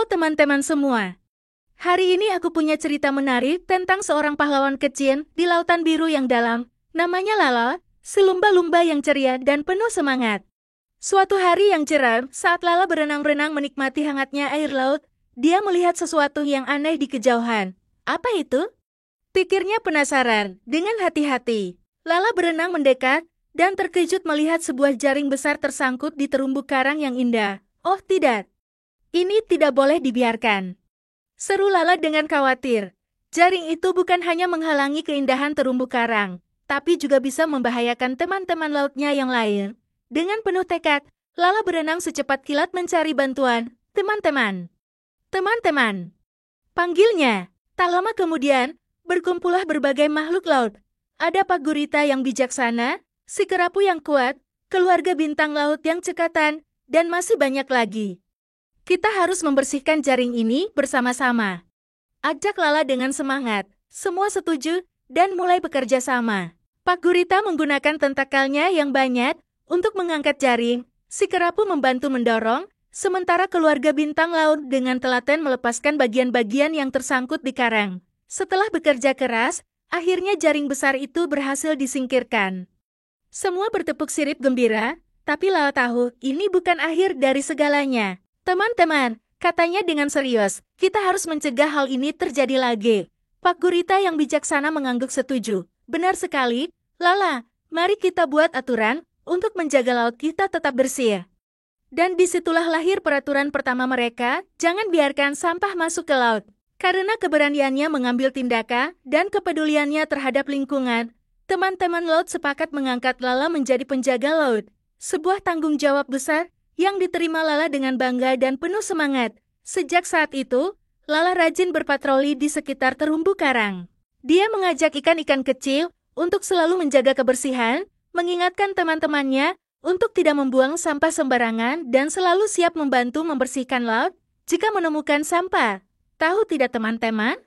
Halo teman-teman semua. Hari ini aku punya cerita menarik tentang seorang pahlawan kecil di lautan biru yang dalam. Namanya Lala, si lumba-lumba yang ceria dan penuh semangat. Suatu hari yang cerah, saat Lala berenang-renang menikmati hangatnya air laut, dia melihat sesuatu yang aneh di kejauhan. Apa itu? Pikirnya penasaran. Dengan hati-hati, Lala berenang mendekat dan terkejut melihat sebuah jaring besar tersangkut di terumbu karang yang indah. Oh tidak, ini tidak boleh dibiarkan, seru Lala dengan khawatir. Jaring itu bukan hanya menghalangi keindahan terumbu karang, tapi juga bisa membahayakan teman-teman lautnya yang lain. Dengan penuh tekad, Lala berenang secepat kilat mencari bantuan. Teman-teman, teman-teman, panggilnya. Tak lama kemudian, berkumpullah berbagai makhluk laut. Ada Pak Gurita yang bijaksana, si kerapu yang kuat, keluarga bintang laut yang cekatan, dan masih banyak lagi. Kita harus membersihkan jaring ini bersama-sama, ajak Lala dengan semangat. Semua setuju dan mulai bekerja sama. Pak Gurita menggunakan tentakelnya yang banyak untuk mengangkat jaring. Si kerapu membantu mendorong, sementara keluarga bintang laut dengan telaten melepaskan bagian-bagian yang tersangkut di karang. Setelah bekerja keras, akhirnya jaring besar itu berhasil disingkirkan. Semua bertepuk sirip gembira, tapi Lala tahu ini bukan akhir dari segalanya. Teman-teman, katanya dengan serius, kita harus mencegah hal ini terjadi lagi. Pak Gurita yang bijaksana mengangguk setuju. Benar sekali, Lala, mari kita buat aturan untuk menjaga laut kita tetap bersih. Dan disitulah lahir peraturan pertama mereka, jangan biarkan sampah masuk ke laut. Karena keberaniannya mengambil tindakan dan kepeduliannya terhadap lingkungan, teman-teman laut sepakat mengangkat Lala menjadi penjaga laut. Sebuah tanggung jawab besar yang diterima Lala dengan bangga dan penuh semangat. Sejak saat itu, Lala rajin berpatroli di sekitar terumbu karang. Dia mengajak ikan-ikan kecil untuk selalu menjaga kebersihan, mengingatkan teman-temannya untuk tidak membuang sampah sembarangan dan selalu siap membantu membersihkan laut jika menemukan sampah. Tahu tidak teman-teman?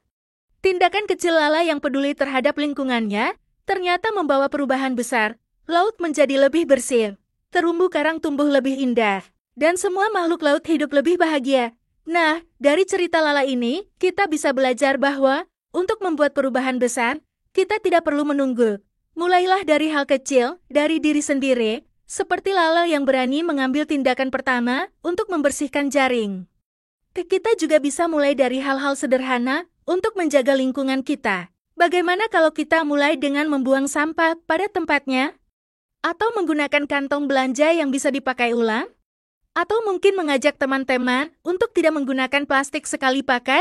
Tindakan kecil Lala yang peduli terhadap lingkungannya ternyata membawa perubahan besar. Laut menjadi lebih bersih, terumbu karang tumbuh lebih indah, dan semua makhluk laut hidup lebih bahagia. Nah, dari cerita Lala ini, kita bisa belajar bahwa untuk membuat perubahan besar, kita tidak perlu menunggu. Mulailah dari hal kecil, dari diri sendiri, seperti Lala yang berani mengambil tindakan pertama untuk membersihkan jaring. Kita juga bisa mulai dari hal-hal sederhana untuk menjaga lingkungan kita. Bagaimana kalau kita mulai dengan membuang sampah pada tempatnya? Atau menggunakan kantong belanja yang bisa dipakai ulang? Atau mungkin mengajak teman-teman untuk tidak menggunakan plastik sekali pakai?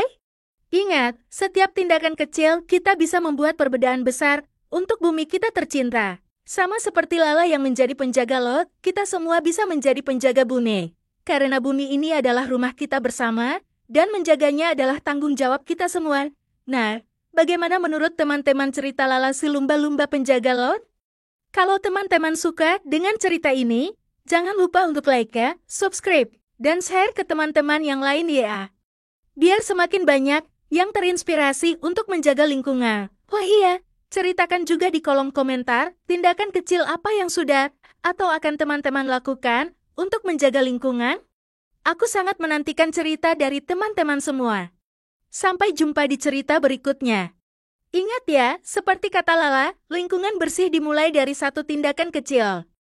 Ingat, setiap tindakan kecil kita bisa membuat perbedaan besar untuk bumi kita tercinta. Sama seperti Lala yang menjadi penjaga laut, kita semua bisa menjadi penjaga bumi. Karena bumi ini adalah rumah kita bersama, dan menjaganya adalah tanggung jawab kita semua. Nah, bagaimana menurut teman-teman cerita Lala si lumba-lumba penjaga laut? Kalau teman-teman suka dengan cerita ini, jangan lupa untuk like ya, subscribe, dan share ke teman-teman yang lain ya. Biar semakin banyak yang terinspirasi untuk menjaga lingkungan. Wah iya, ceritakan juga di kolom komentar tindakan kecil apa yang sudah atau akan teman-teman lakukan untuk menjaga lingkungan. Aku sangat menantikan cerita dari teman-teman semua. Sampai jumpa di cerita berikutnya. Ingat ya, seperti kata Lala, lingkungan bersih dimulai dari satu tindakan kecil.